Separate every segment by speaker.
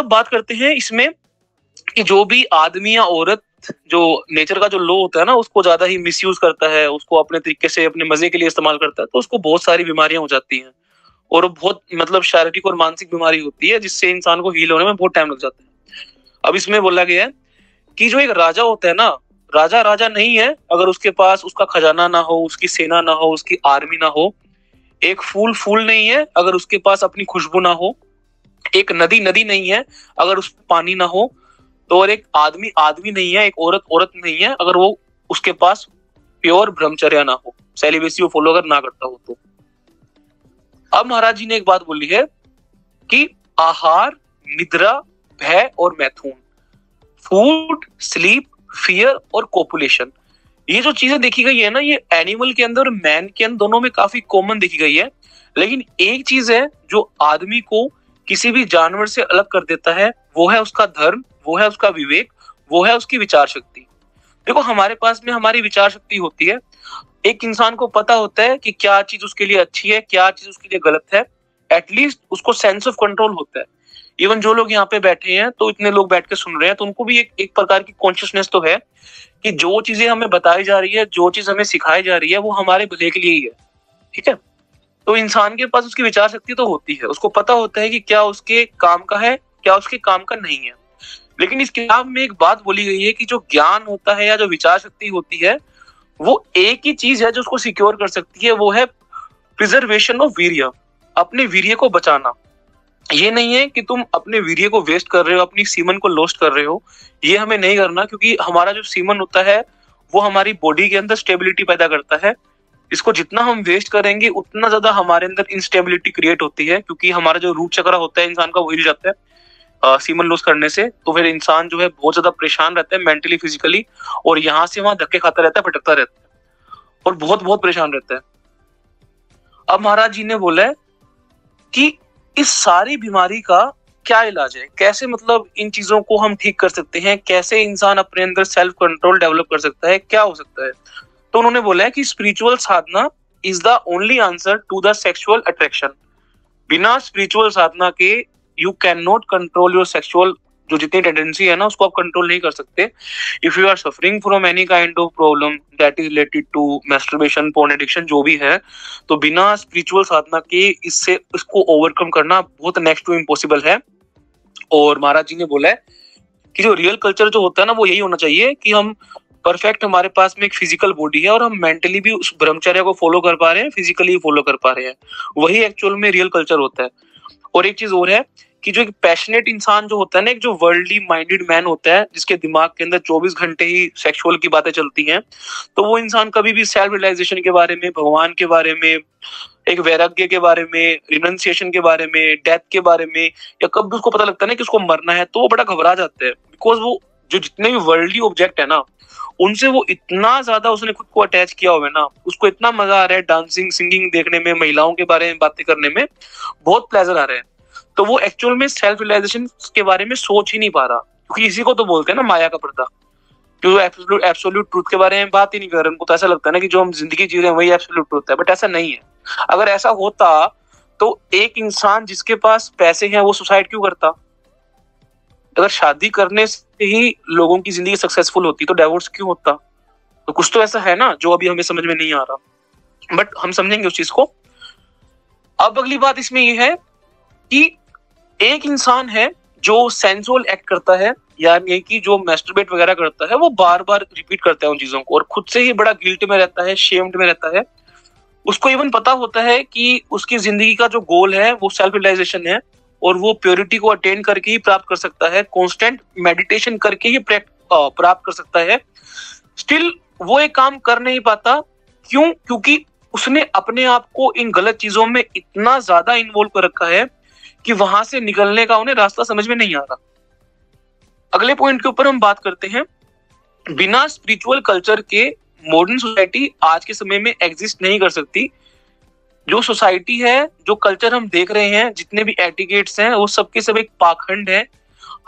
Speaker 1: बात करते हैं इसमें कि जो भी आदमी या औरत जो नेचर का जो लॉ होता है ना उसको ज्यादा ही मिसयूज करता है, उसको अपने तरीके से अपने मजे के लिए इस्तेमाल करता है, तो उसको बहुत सारी बीमारियां हो जाती हैं और वो बहुत मतलब शारीरिक और मानसिक बीमारी होती है जिससे इंसान को हील होने में बहुत टाइम लग जाता है। अब इसमें बोला गया है कि जो एक राजा होता है ना, राजा राजा नहीं है अगर उसके पास उसका खजाना ना हो, उसकी सेना ना हो, उसकी आर्मी ना हो। एक फूल फूल नहीं है अगर उसके पास अपनी खुशबू ना हो। एक नदी नदी नहीं है अगर उसमें पानी ना हो। तो और एक आदमी आदमी नहीं है, एक औरत औरत नहीं है अगर वो उसके पास प्योर ब्रह्मचर्य ना हो, सेलिबेसी को फॉलो अगर ना करता हो तो। अब महाराज जी ने एक बात बोली है कि आहार, निद्रा, भय और मैथुन, फूड, स्लीप, फियर और कोपुलेशन, ये जो चीजें देखी गई है ना, ये एनिमल के अंदर और मैन के अंदर दोनों में काफी कॉमन देखी गई है। लेकिन एक चीज है जो आदमी को किसी भी जानवर से अलग कर देता है, वो है उसका धर्म, वो है उसका विवेक, वो है उसकी विचार शक्ति। देखो हमारे पास में हमारी विचार शक्ति होती है। एक इंसान को पता होता है कि क्या चीज उसके लिए अच्छी है, क्या चीज उसके लिए गलत है। एटलीस्ट उसको सेंस ऑफ कंट्रोल होता है। इवन जो लोग यहाँ पे बैठे हैं, तो इतने लोग बैठ के सुन रहे हैं, तो उनको भी एक प्रकार की कॉन्शियसनेस तो है कि जो चीजें हमें बताई जा रही है, जो चीज हमें सिखाई जा रही है, वो हमारे भले के लिए ही है। ठीक है। तो इंसान के पास उसकी विचार शक्ति तो होती है, उसको पता होता है कि क्या उसके काम का है, क्या उसके काम का नहीं है। लेकिन इस किताब में एक बात बोली गई है कि जो ज्ञान होता है या जो विचार शक्ति होती है, वो एक ही चीज है जो उसको सिक्योर कर सकती है, वो है प्रिजर्वेशन ऑफ वीर्य, अपने वीर्य को बचाना। ये नहीं है कि तुम अपने वीर्य को वेस्ट कर रहे हो, अपनी सीमन को लॉस्ट कर रहे हो, ये हमें नहीं करना, क्योंकि हमारा जो सीमन होता है वो हमारी बॉडी के अंदर स्टेबिलिटी पैदा करता है। इसको जितना हम वेस्ट करेंगे उतना ज्यादा हमारे अंदर इंस्टेबिलिटी क्रिएट होती है, क्योंकि हमारा जो रूट चक्र होता है इंसान का वो हिल जाता है सीमन लॉस करने से। तो फिर इंसान जो है बहुत ज्यादा परेशान रहता है मेंटली, फिजिकली, और यहाँ से वहां धक्के खाता रहता है, भटकता रहता है और बहुत बहुत परेशान रहता है। अब महाराज जी ने बोला है कि इस सारी बीमारी का क्या इलाज है, कैसे मतलब इन चीजों को हम ठीक कर सकते हैं, कैसे इंसान अपने अंदर सेल्फ कंट्रोल डेवलप कर सकता है, क्या हो सकता है। तो उन्होंने बोला है कि spiritual sadhana is the only answer to the sexual attraction. बिना स्पिरिचुअल साधना के you can not control your sexual जो जितनी टेंडेंसी है ना, उसको आप कंट्रोल नहीं कर सकते। If you are suffering from any kind of problem that is related to masturbation, porn addiction, जो भी है, तो बिना स्पिरिचुअल साधना के इसको ओवरकम करना बहुत नेक्स्ट टू इम्पॉसिबल है। और महाराज जी ने बोला है कि जो रियल कल्चर जो होता है ना, वो यही होना चाहिए कि हम परफेक्ट, हमारे पास में एक फिजिकल बॉडी है और हम मेंटली भी उस ब्रह्मचर्य को फॉलो कर पा रहे हैं, फिजिकली फॉलो कर पा रहे हैं, वही एक्चुअल में रियल कल्चर होता है। और एक चीज और है कि जो एक पैशनेट इंसान जो होता है ना, एक जो वर्ल्डली माइंडेड मैन होता है, जिसके दिमाग के अंदर 24 घंटे ही सेक्सुअल की बातें चलती हैं, तो वो इंसान कभी भी सेल्फ रियलाइजेशन के बारे में, भगवान के बारे में, एक वैराग्य के बारे में, रिनंसिएशन के बारे में, डेथ के बारे में, या कब भी उसको पता लगता है ना कि उसको मरना है, तो वो बड़ा घबरा जाता है। बिकॉज वो जो जितने भी वर्ल्डली ऑब्जेक्ट है ना, उनसे वो इतना ज्यादा उसने खुद को अटैच किया हुआ है ना, उसको इतना मजा आ रहा है डांसिंग, सिंगिंग देखने में, महिलाओं के बारे में बातें करने में बहुत प्लेजर आ रहा है। तो वो एक्चुअल में सेल्फ रियलाइजेशन के बारे में सोच ही नहीं पा रहा, क्योंकि इसी को तो बोलते हैं ना माया का पर्दा, जो एब्सोल्यूट ट्रूथ के बारे में बात ही नहीं कर रहे। उनको तो ऐसा लगता है ना कि जो हम जिंदगी जी रहे हैं वही एब्सोल्यूट ट्रूथ है, बट ऐसा नहीं है। अगर ऐसा होता तो एक इंसान जिसके पास पैसे हैं वो सुसाइड क्यों करता? अगर शादी करने से ही लोगों की जिंदगी सक्सेसफुल होती तो डिवोर्स क्यों होता? तो कुछ तो ऐसा है ना जो अभी हमें समझ में नहीं आ रहा, बट हम समझेंगे उस चीज को। अब अगली बात इसमें यह है कि एक इंसान है जो सेंसुअल एक्ट करता है, यानी कि जो मैस्टरबेट वगैरह करता है, वो बार बार रिपीट करता है उन चीजों को और खुद से ही बड़ा गिल्ट में रहता है, शेम्ड में रहता है। उसको इवन पता होता है कि उसकी जिंदगी का जो गोल है वो सेल्फ रियलाइजेशन है और वो प्योरिटी को अटेन करके ही प्राप्त कर सकता है, कांस्टेंट मेडिटेशन करके ही प्राप्त कर सकता है। स्टिल वो एक काम कर नहीं पाता। क्यों? क्योंकि उसने अपने आप को इन गलत चीजों में इतना ज्यादा इन्वॉल्व कर रखा है कि वहां से निकलने का उन्हें रास्ता समझ में नहीं आ रहा। अगले पॉइंट के ऊपर हम बात करते हैं। बिना स्पिरिचुअल कल्चर के मॉडर्न सोसाइटी आज के समय में एग्जिस्ट नहीं कर सकती। जो सोसाइटी है, जो कल्चर हम देख रहे हैं, जितने भी एटिकेट्स हैं, वो सबके सब एक पाखंड है।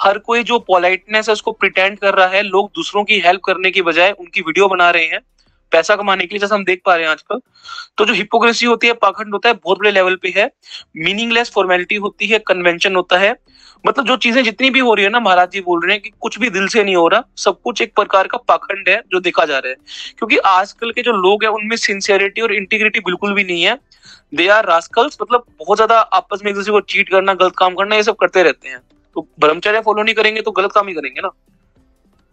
Speaker 1: हर कोई जो पोलाइटनेस है उसको प्रिटेंड कर रहा है। लोग दूसरों की हेल्प करने की बजाय उनकी वीडियो बना रहे हैं, पैसा कमाने के लिए, जैसा हम देख पा रहे हैं आजकल। तो जो हिपोक्रेसी होती है, पाखंड होता है, बहुत बड़े लेवल पे है। मीनिंगलेस फॉर्मेलिटी होती है, कन्वेंशन होता है। मतलब जो चीजें जितनी भी हो रही है ना, महाराज जी बोल रहे हैं कि कुछ भी दिल से नहीं हो रहा, सब कुछ एक प्रकार का पाखंड है जो देखा जा रहा है। क्योंकि आजकल के जो लोग हैं उनमें सिंसियरिटी और इंटीग्रिटी बिल्कुल भी नहीं है। दे आर रास्कल्स, मतलब बहुत ज्यादा आपस में एक दूसरे को चीट करना, गलत काम करना, ये सब करते रहते हैं। तो ब्रह्मचर्य फॉलो नहीं करेंगे तो गलत काम ही करेंगे ना।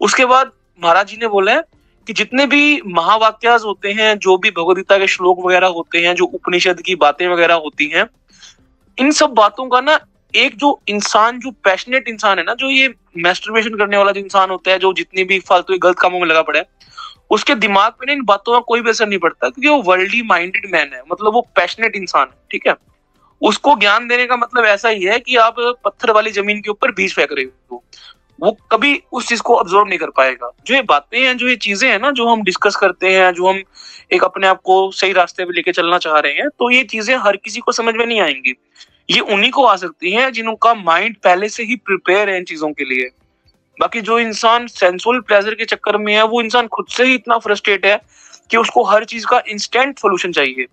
Speaker 1: उसके बाद महाराज जी ने बोला है कि जितने भी महावाक्यास होते हैं, जो भी भगवद गीता के श्लोक वगैरह होते हैं, जो उपनिषद की बातें वगैरह होती हैं, इन सब बातों का ना एक जो इंसान, जो पैशनेट इंसान है ना, जो ये मैस्टरबेशन करने वाला जो इंसान होता है, जो जितनी भी फालतू गलत कामों में लगा पड़ा है, उसके दिमाग पे ना इन बातों का कोई भी असर नहीं पड़ता, क्योंकि वो वर्ल्डली माइंडेड मैन है, मतलब वो पैशनेट इंसान है, ठीक है। उसको ज्ञान देने का मतलब ऐसा ही है कि आप पत्थर वाली जमीन के ऊपर बीज फेंक रहे हो, वो कभी उस चीज को अब्सॉर्ब नहीं कर पाएगा। जो ये बातें हैं, जो ये चीजें हैं ना, जो हम डिस्कस करते हैं, जो हम एक अपने आप को सही रास्ते पे लेके चलना चाह रहे हैं, तो ये चीजें हर किसी को समझ में नहीं आएंगी। ये उन्हीं को आ सकती हैं जिनका माइंड पहले से ही प्रिपेयर है इन चीजों के लिए। बाकी जो इंसान सेंसुअल प्लेजर के चक्कर में है, वो इंसान खुद से ही इतना फ्रस्ट्रेट है कि उसको हर चीज का इंस्टेंट सोल्यूशन चाहिए।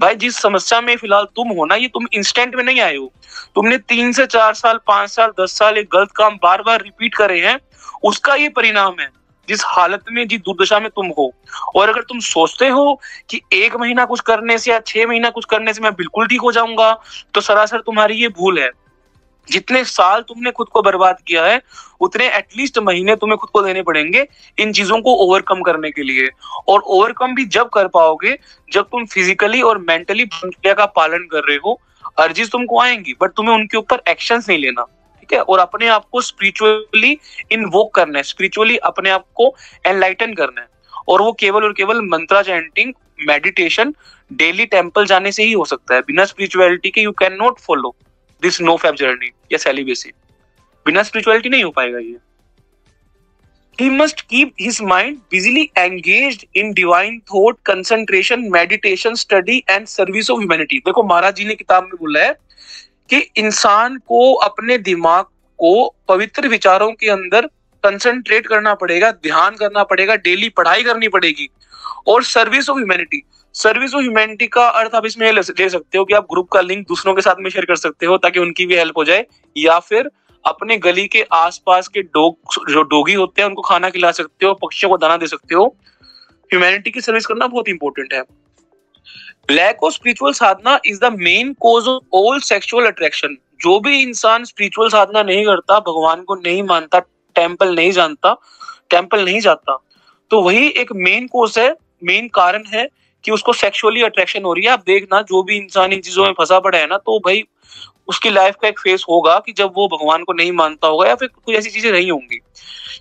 Speaker 1: भाई जिस समस्या में फिलहाल तुम हो ना, ये तुम इंस्टेंट में नहीं आए हो। तुमने 3 से 4 साल, 5 साल, 10 साल एक गलत काम बार बार रिपीट करे हैं, उसका ये परिणाम है जिस हालत में, जिस दुर्दशा में तुम हो। और अगर तुम सोचते हो कि 1 महीना कुछ करने से या 6 महीना कुछ करने से मैं बिल्कुल ठीक हो जाऊंगा, तो सरासर तुम्हारी ये भूल है। जितने साल तुमने खुद को बर्बाद किया है, उतने एटलीस्ट महीने तुम्हें खुद को देने पड़ेंगे इन चीजों को ओवरकम करने के लिए। और ओवरकम भी जब कर पाओगे जब तुम फिजिकली और मेंटली ब्रह्मचर्य का पालन कर रहे हो। अर्जीज तुमको आएंगी, बट तुम्हें उनके ऊपर एक्शंस नहीं लेना, ठीक है। और अपने आप को स्पिरिचुअली इन्वोक करना है, स्पिरिचुअली अपने आप को एनलाइटन करना है। और वो केवल और केवल mantra chanting, meditation, daily temple जाने से ही हो सकता है। बिना स्पिरिचुअलिटी के you can not follow this no fap journey या सेलिबेसी। बिना स्पिरिचुअलिटी नहीं हो पाएगा ये। He must keep his mind busily engaged in divine thought, concentration, meditation, study and service of humanity। देखो महाराज जी ने किताब में बोला है कि इंसान को अपने दिमाग को पवित्र विचारों के अंदर कंसंट्रेट करना पड़ेगा, ध्यान करना पड़ेगा, डेली पढ़ाई करनी पड़ेगी। और service of humanity, service of humanity का अर्थ आप इसमें ले सकते हो कि आप ग्रुप का लिंक दूसरों के साथ में शेयर कर सकते हो ताकि उनकी भी हेल्प हो जाए, या फिर अपने गली के आसपास के जो डॉगी होते हैं उनको खाना खिला सकते हो, पक्षियों को दाना दे सकते हो। ह्यूमैनिटी की सर्विस करना बहुत इंपॉर्टेंट है। Lack of spiritual sadhana is the main cause of all sexual attraction. जो भी इंसान स्पिरिचुअल साधना नहीं करता, भगवान को नहीं मानता, टेंपल नहीं जानता, टेंपल नहीं जाता, तो वही एक मेन कॉज है, मेन कारण है कि उसको सेक्सुअली अट्रैक्शन हो रही है। आप देखना, जो भी इंसान इन चीजों में फंसा पड़ा है ना, तो भाई उसकी लाइफ का एक फेस होगा कि जब वो भगवान को नहीं मानता होगा या फिर कुछ ऐसी चीजें नहीं होंगी।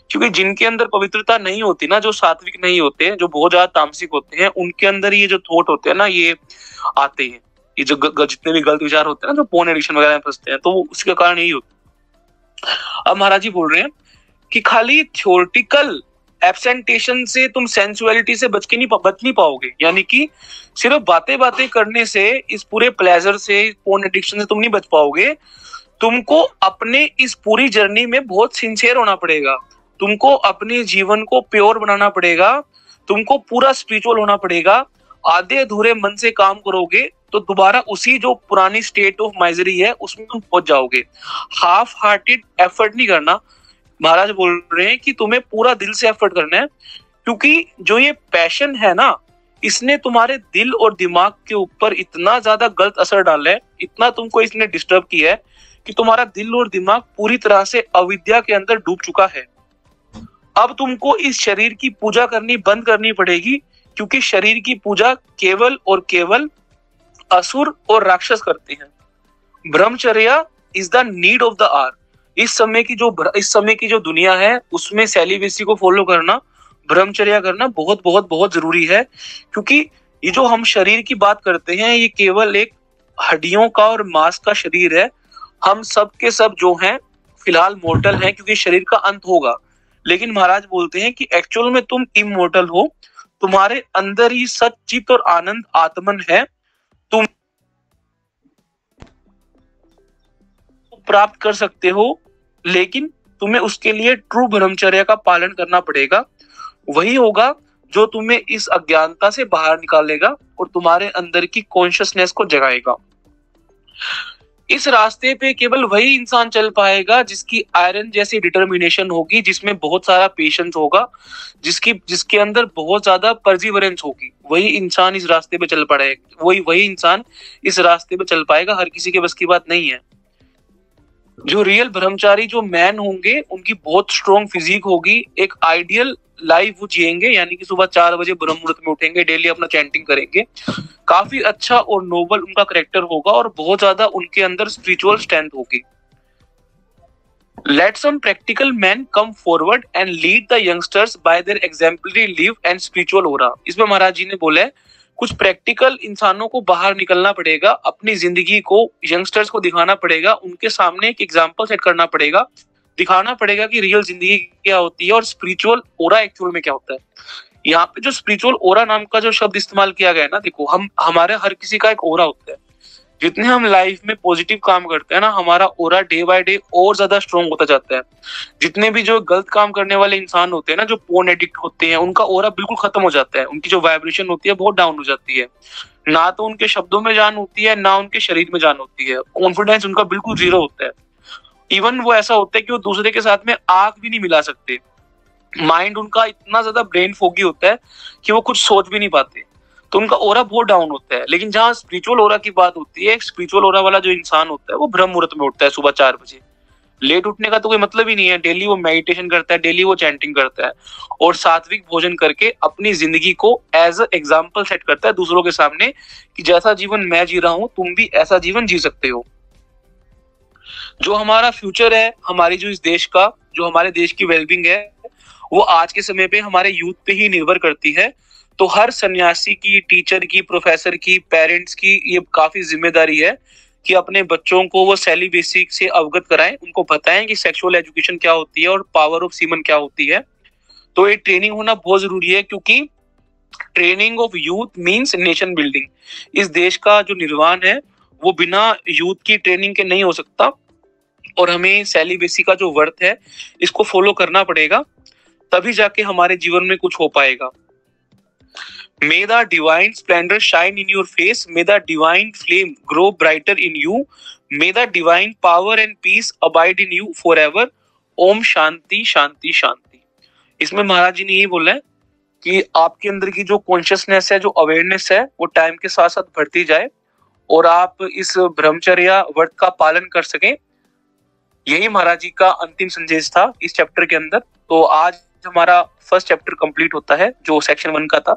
Speaker 1: क्योंकि जिनके अंदर पवित्रता नहीं होती ना, जो सात्विक नहीं होते, जो बहुत ज्यादा तामसिक होते हैं, उनके अंदर ये जो थॉट होते हैं ना, ये आते हैं। ये जो जितने भी गलत विचार होते हैं ना, जो पोर्न एडिक्शन वगैरह में फंसते हैं, तो उसके कारण यही होता है। अब महाराज जी बोल रहे हैं कि खाली थ्योरेटिकल एब्सेंटेशन से तुम सेंसुअलिटी से बच नहीं पाओगे। यानी कि सिर्फ बातें करने से, इस पूरे प्लेजर से, पोर्न एडिक्शन से तुम नहीं बच पाओगे। तुमको अपने इस पूरी जर्नी में बहुत सिंसियर होना पड़ेगा। तुमको अपने जीवन को प्योर बनाना पड़ेगा। तुमको पूरा स्पिरिचुअल होना पड़ेगा। आधे अधूरे मन से काम करोगे तो दोबारा उसी जो पुरानी स्टेट ऑफ माइजरी है उसमें तुम पहुंच जाओगे। हाफ हार्टेड एफर्ट नहीं करना। महाराज बोल रहे हैं कि तुम्हें पूरा दिल से एफर्ट करना है, क्योंकि जो ये पैशन है ना, इसने तुम्हारे दिल और दिमाग के ऊपर इतना ज्यादा गलत असर डाला है, इतना तुमको इसने डिस्टर्ब किया है कि तुम्हारा दिल और दिमाग पूरी तरह से अविद्या के अंदर डूब चुका है। अब तुमको इस शरीर की पूजा करनी बंद करनी पड़ेगी, क्योंकि शरीर की पूजा केवल और केवल असुर और राक्षस करते हैं। Brahmacharya is the need of the hour. इस समय की जो दुनिया है उसमें सेलिबेसी को फॉलो करना, ब्रह्मचर्या करना बहुत बहुत बहुत जरूरी है। क्योंकि ये जो हम शरीर की बात करते हैं, ये केवल एक हड्डियों का और मांस का शरीर है। हम सब के सब जो हैं फिलहाल मोर्टल हैं, क्योंकि शरीर का अंत होगा। लेकिन महाराज बोलते हैं कि एक्चुअल में तुम इमोर्टल हो। तुम्हारे अंदर ही सच, चित और आनंद आत्मन है। तुम प्राप्त कर सकते हो, लेकिन तुम्हें उसके लिए ट्रू ब्रह्मचर्य का पालन करना पड़ेगा। वही होगा जो तुम्हें इस अज्ञानता से बाहर निकालेगा और तुम्हारे अंदर की कॉन्शियसनेस को जगाएगा। इस रास्ते पे केवल वही इंसान चल पाएगा जिसकी आयरन जैसी डिटर्मिनेशन होगी, जिसमें बहुत सारा पेशेंस होगा, जिसके अंदर बहुत ज्यादा परसिवरेंस होगी। वही इंसान इस रास्ते पे चल पड़ेगा, वही इंसान इस रास्ते पे चल पाएगा। हर किसी के बस की बात नहीं है। जो रियल ब्रह्मचारी, जो मैन होंगे, उनकी बहुत स्ट्रॉन्ग फिजिक होगी, एक आइडियल लाइफ वो जिएंगे, यानी कि सुबह 4 बजे ब्रह्म मुहूर्त में उठेंगे, डेली अपना चैंटिंग करेंगे। काफी अच्छा और नोबल उनका करेक्टर होगा और बहुत ज्यादा उनके अंदर स्पिरिचुअल स्ट्रेंथ होगी। Let some practical men come forward and lead the youngsters by their exemplary life and spiritual aura। इसमें महाराज जी ने बोला है कुछ प्रैक्टिकल इंसानों को बाहर निकलना पड़ेगा, अपनी जिंदगी को यंगस्टर्स को दिखाना पड़ेगा, उनके सामने एक एग्जाम्पल सेट करना पड़ेगा, दिखाना पड़ेगा कि रियल जिंदगी क्या होती है और स्पिरिचुअल ओरा एक्चुअल में क्या होता है। यहाँ पे जो स्पिरिचुअल ओरा नाम का जो शब्द इस्तेमाल किया गया है ना, देखो हमारे हर किसी का एक ओरा होता है। जितने हम लाइफ में पॉजिटिव काम करते हैं ना, हमारा ओरा डे बाय डे और ज्यादा स्ट्रॉन्ग होता जाता है। जितने भी जो गलत काम करने वाले इंसान होते हैं ना, जो पोर्न एडिक्ट होते हैं, उनका ओरा बिल्कुल खत्म हो जाता है, उनकी जो वाइब्रेशन होती है बहुत डाउन हो जाती है। ना तो उनके शब्दों में जान होती है, ना उनके शरीर में जान होती है, कॉन्फिडेंस उनका बिल्कुल जीरो होता है। इवन वो ऐसा होता है कि वो दूसरे के साथ में आंख भी नहीं मिला सकते। माइंड उनका इतना ज्यादा ब्रेन फोगी होता है कि वो कुछ सोच भी नहीं पाते, तो उनका ओरा बहुत डाउन होता है। लेकिन जहाँ स्पिरिचुअल ओरा की बात होती है, स्पिरिचुअल ओरा वाला जो इंसान होता है वो ब्रह्म मुहूर्त में उठता है सुबह 4 बजे। लेट उठने का तो कोई मतलब ही नहीं है। डेली वो मेडिटेशन करता है, डेली वो चैंटिंग करता है और सात्विक भोजन करके अपनी जिंदगी को एज अ एग्जाम्पल सेट करता है दूसरों के सामने कि जैसा जीवन मैं जी रहा हूं, तुम भी ऐसा जीवन जी सकते हो। जो हमारा फ्यूचर है, हमारी जो इस देश का, जो हमारे देश की वेलबींग है, वो आज के समय पे हमारे यूथ पे ही निर्भर करती है। तो हर सन्यासी की, टीचर की, प्रोफेसर की, पेरेंट्स की ये काफी जिम्मेदारी है कि अपने बच्चों को वो सेलिबेसी से अवगत कराएं, उनको बताएं कि सेक्सुअल एजुकेशन क्या होती है और पावर ऑफ सीमन क्या होती है। तो ये ट्रेनिंग होना बहुत जरूरी है, क्योंकि training of youth means nation building. इस देश का जो निर्माण है वो बिना यूथ की ट्रेनिंग के नहीं हो सकता और हमें सेलिबेसी का जो वर्थ है इसको फॉलो करना पड़ेगा, तभी जाके हमारे जीवन में कुछ हो पाएगा। May the divine splendor shine in your face, may the divine flame grow brighter in you, may the divine power and peace abide in you forever। Om Shanti शांति शांति। इसमें महाराज जी ने यही बोला है कि आपके अंदर की जो कॉन्शियसनेस है, जो अवेयरनेस है, वो टाइम के साथ साथ बढ़ती जाए और आप इस ब्रह्मचर्या व्रत का पालन कर सकें। यही महाराज जी का अंतिम संदेश था इस चैप्टर के अंदर। तो आज हमारा फर्स्ट चैप्टर कंप्लीट होता है, जो सेक्शन 1 का था,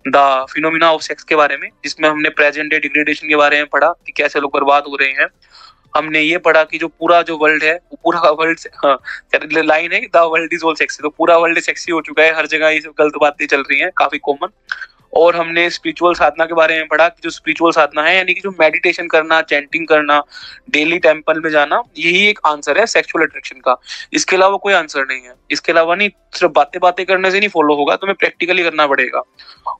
Speaker 1: द फिनोमिना ऑफ सेक्स के बारे में, जिसमें हमने प्रेजेंट डे डिग्रेडेशन के बारे में पढ़ा कि कैसे लोग बर्बाद हो रहे हैं। हमने ये पढ़ा कि जो पूरा जो वर्ल्ड है, वो पूरा वर्ल्ड, लाइन है the world is all sexy, तो पूरा वर्ल्ड सेक्सी हो चुका है, हर जगह ये गलत बातें चल रही हैं, काफी कॉमन। और हमने स्पिरिचुअल साधना के बारे में पढ़ा कि जो स्पिरिचुअल साधना है, यानी कि जो मेडिटेशन करना, चैंटिंग करना, डेली टेंपल में जाना, यही एक आंसर है सेक्सुअल अट्रैक्शन का। इसके अलावा कोई आंसर नहीं है। इसके अलावा नहीं, सिर्फ बातें बातें करने से नहीं फॉलो होगा, तुम्हें प्रैक्टिकली करना पड़ेगा।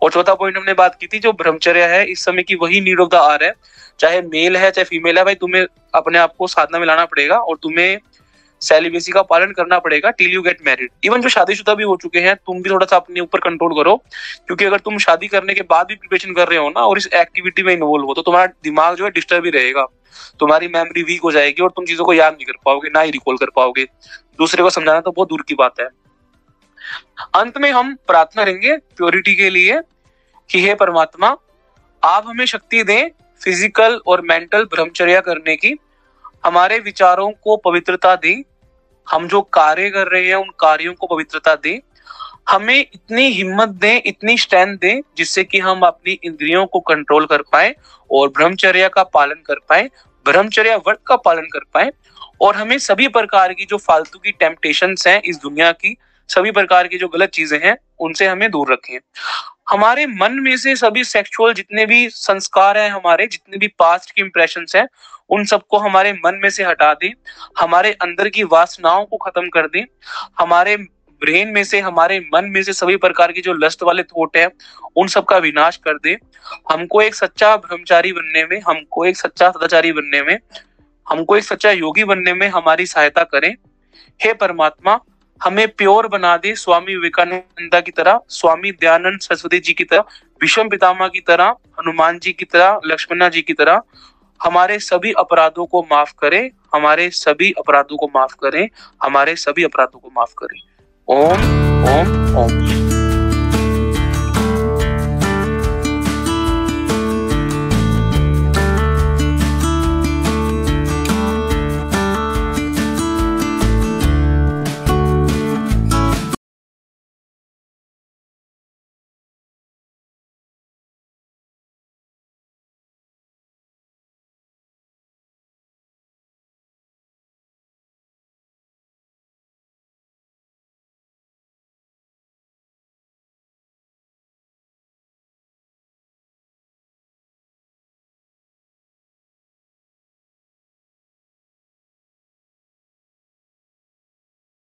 Speaker 1: और चौथा पॉइंट हमने बात की थी, जो ब्रह्मचर्य है इस समय की वही नीड ऑफ द आवर है, चाहे मेल है चाहे फीमेल है, भाई तुम्हें अपने आप को साधना में लाना पड़ेगा और तुम्हें सेलिबेसी का पालन करना पड़ेगा till you get married. Even जो शादीशुदा भी हो चुके हैं, तुम भी थोड़ा सा अपने ऊपर कंट्रोल करो, क्योंकि अगर तुम शादी करने के बाद भी प्रिपरेशन कर रहे हो ना और इस एक्टिविटी में इन्वॉल्व हो, तो तुम्हारा दिमाग जो है डिस्टर्ब ही रहेगा, तुम्हारी मेमोरी वीक हो जाएगी और तुम चीजों को याद नहीं कर पाओगे, ना ही रिकॉल कर पाओगे। दूसरे को समझाना तो बहुत दूर की बात है। अंत में हम प्रार्थना करेंगे प्योरिटी के लिए कि हे परमात्मा, आप हमें शक्ति दें फिजिकल और मेंटल ब्रह्मचर्या करने की, हमारे विचारों को पवित्रता दें, हम जो कार्य कर रहे हैं उन कार्यों को पवित्रता दें, हमें इतनी हिम्मत दें, इतनी स्ट्रेंथ दें, जिससे कि हम अपनी इंद्रियों को कंट्रोल कर पाए और ब्रह्मचर्या का पालन कर पाए, ब्रह्मचर्या व्रत का पालन कर पाए, और हमें सभी प्रकार की जो फालतू की टेम्पटेशंस हैं इस दुनिया की, सभी प्रकार की जो गलत चीजें हैं, उनसे हमें दूर रखें। हमारे मन में से सभी सेक्सुअल जितने भी संस्कार हैं, हमारे जितने भी पास्ट की इंप्रेशंस हैं, उन सबको हमारे मन में से हटा दें, हमारे अंदर की वासनाओं को खत्म कर दें, हमारे ब्रेन में से, हमारे मन में से सभी प्रकार की जो लस्ट वाले थॉट है उन सब का विनाश कर दे। हमको एक सच्चा ब्रह्मचारी बनने में, हमको एक सच्चा सदाचारी बनने में, हमको एक सच्चा योगी बनने में हमारी सहायता करें। हे परमात्मा, हमें प्योर बना दे स्वामी विवेकानंदा की तरह, स्वामी दयानंद सरस्वती जी की तरह, भीष्म पितामह की तरह, हनुमान जी की तरह, लक्ष्मणा जी की तरह। हमारे सभी अपराधों को माफ करें, हमारे सभी अपराधों को माफ करें, हमारे सभी अपराधों को माफ करें। ओम ओम ओम।